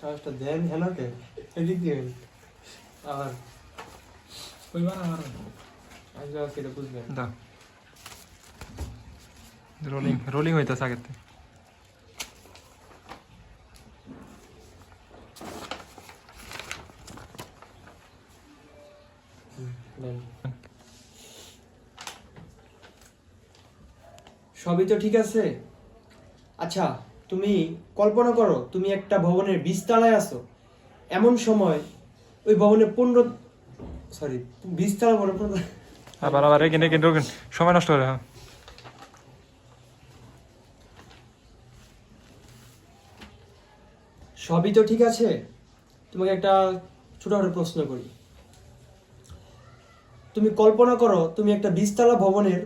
কাজটা দেন হেলাতে এদিক দিয়ে আর কইবার আমার আজ সেটা বুঝবেন দাও রোলিং রোলিং হইতেছে আগের থেকে নেন। সবই তো ঠিক আছে। আচ্ছা, তুমি কল্পনা করো তুমি একটা ভবনের 20 তলায় আছো। এমন সময় ওই ভবনে 20 তলা বড় আবার আবার এখানে এখানে ঢোকেন সময় নষ্ট করে হ্যাঁ সবই তো ঠিক আছে। তোমাকে একটা ছোটখাটো প্রশ্ন করি। তুমি কল্পনা করো তুমি একটা 20 তলা ভবনের